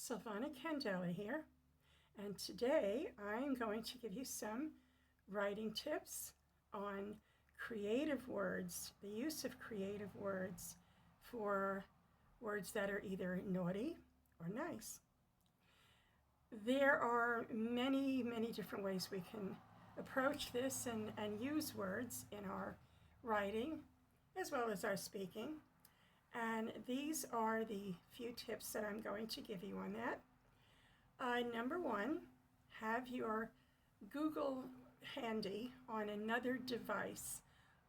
Silvana Candela here, and today I'm going to give you some writing tips on creative words, the use of creative words for words that are either naughty or nice. There are many, many different ways we can approach this and use words in our writing as well as our speaking. And these are the few tips that I'm going to give you on that. Number one, have your Google handy on another device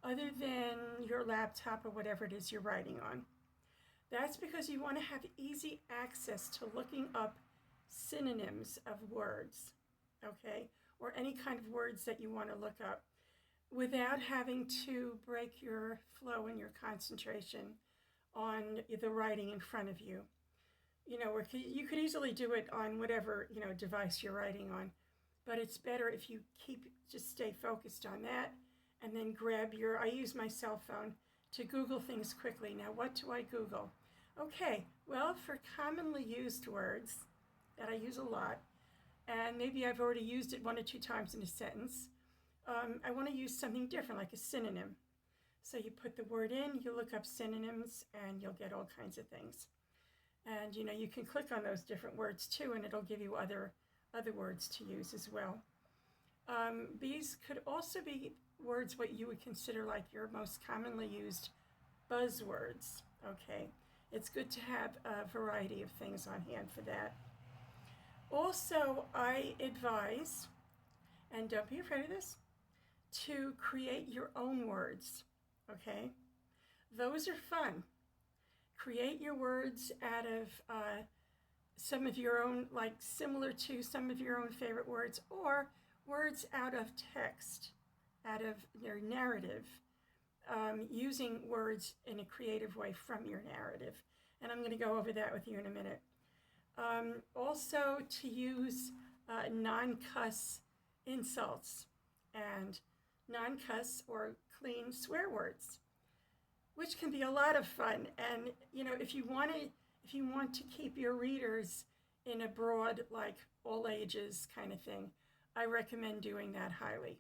other than your laptop or whatever it is you're writing on. That's because you want to have easy access to looking up synonyms of words, okay, or any kind of words that you want to look up without having to break your flow and your concentration on the writing in front of you. Or you could easily do it on whatever, device you're writing on, but it's better if you just stay focused on that and then I use my cell phone to Google things quickly. Now, what do I Google? Okay, well, for commonly used words that I use a lot, and maybe I've already used it one or two times in a sentence, I want to use something different, like a synonym. So you put the word in, you look up synonyms, and you'll get all kinds of things. And you can click on those different words too, and it'll give you other words to use as well. These could also be words what you would consider like your most commonly used buzzwords. Okay, it's good to have a variety of things on hand for that. Also, I advise, and don't be afraid of this, to create your own words. Okay, those are fun. Create your words out of some of your own, like similar to some of your own favorite words, or words out of text, out of your narrative, using words in a creative way from your narrative. And I'm going to go over that with you in a minute. Also, to use non-cuss insults and non-cuss or clean swear words, which can be a lot of fun. And if you want to keep your readers in a broad, like all ages kind of thing, I recommend doing that highly.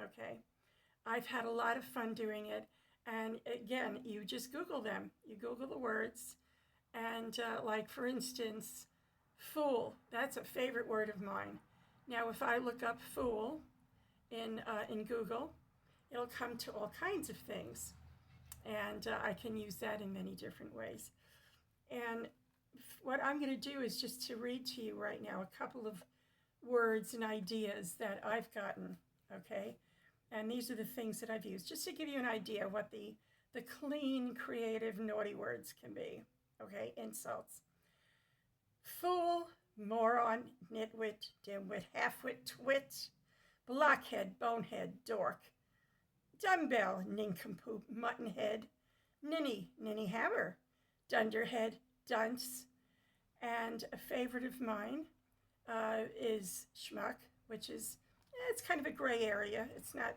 Okay, I've had a lot of fun doing it. And again, you just Google them. You Google the words, and like for instance, fool. That's a favorite word of mine. Now, if I look up fool in Google, it'll come to all kinds of things. And I can use that in many different ways. And what I'm going to do is just to read to you right now a couple of words and ideas that I've gotten, okay? And these are the things that I've used, just to give you an idea of what the clean, creative, naughty words can be, okay? Insults. Fool, moron, nitwit, dimwit, halfwit, twit, blockhead, bonehead, dork, dumbbell, nincompoop, muttonhead, ninny hammer, dunderhead, dunce, and a favorite of mine is schmuck, which is, it's kind of a gray area. It's not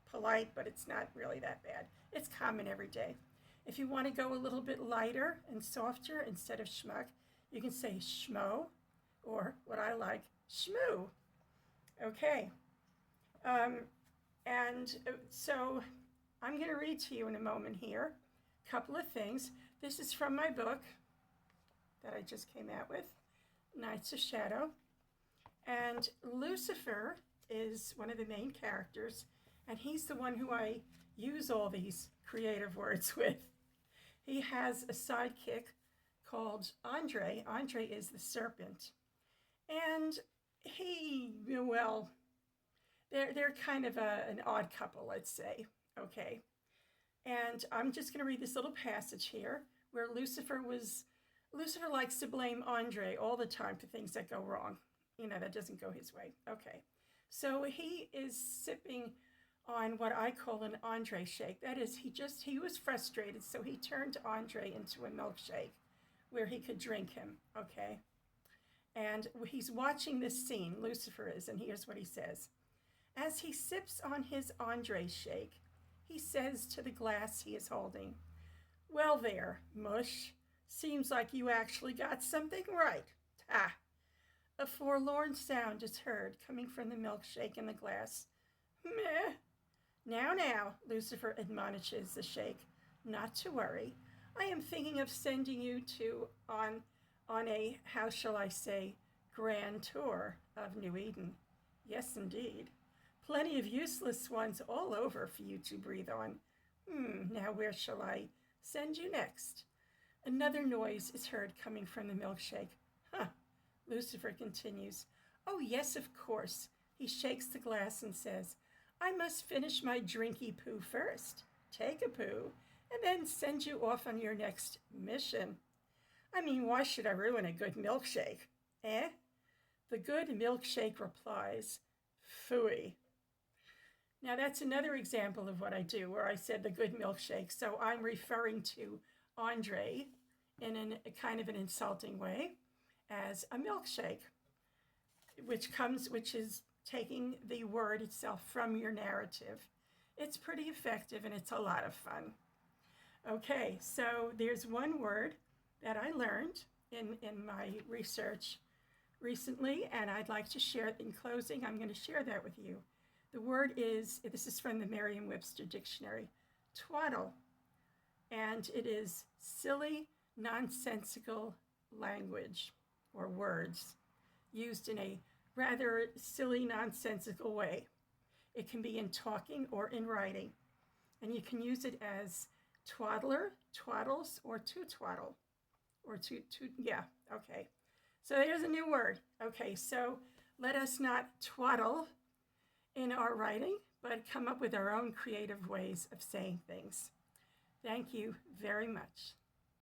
polite, but it's not really that bad. It's common every day. If you want to go a little bit lighter and softer, instead of schmuck, you can say schmo, or what I like, schmoo. Okay. So I'm going to read to you in a moment here a couple of things. This is from my book that I just came out with, Knights of Shadow. And Lucifer is one of the main characters, and he's the one who I use all these creative words with. He has a sidekick called Andre. Andre is the serpent. And they're kind of an odd couple, let's say, okay? And I'm just going to read this little passage here where Lucifer likes to blame Andre all the time for things that go wrong. That doesn't go his way. Okay. So he is sipping on what I call an Andre shake. That is, he was frustrated, so he turned Andre into a milkshake where he could drink him, okay? And he's watching this scene, Lucifer is, and here's what he says. As he sips on his Andre shake, he says to the glass he is holding, "Well there, mush, seems like you actually got something right. Ha! A forlorn sound is heard coming from the milkshake in the glass. Meh. Now, Lucifer admonishes the shake, not to worry. I am thinking of sending you on a, how shall I say, grand tour of New Eden. Yes, indeed. Plenty of useless ones all over for you to breathe on. Now where shall I send you next? Another noise is heard coming from the milkshake. Huh. Lucifer continues. Oh, yes, of course. He shakes the glass and says, I must finish my drinky poo first. Take a poo, and then send you off on your next mission. I mean, why should I ruin a good milkshake? Eh? The good milkshake replies, phooey. Now that's another example of what I do, where I said the good milkshake. So I'm referring to Andre in a kind of an insulting way as a milkshake, which is taking the word itself from your narrative. It's pretty effective and it's a lot of fun. Okay, so there's one word that I learned in my research recently, and I'd like to share it in closing. I'm going to share that with you. The word this is from the Merriam-Webster Dictionary, twaddle, and it is silly, nonsensical language or words used in a rather silly, nonsensical way. It can be in talking or in writing, and you can use it as twaddler, twaddles, or to twaddle, or yeah, okay. So there's a new word. Okay, so let us not twaddle in our writing, but come up with our own creative ways of saying things. Thank you very much.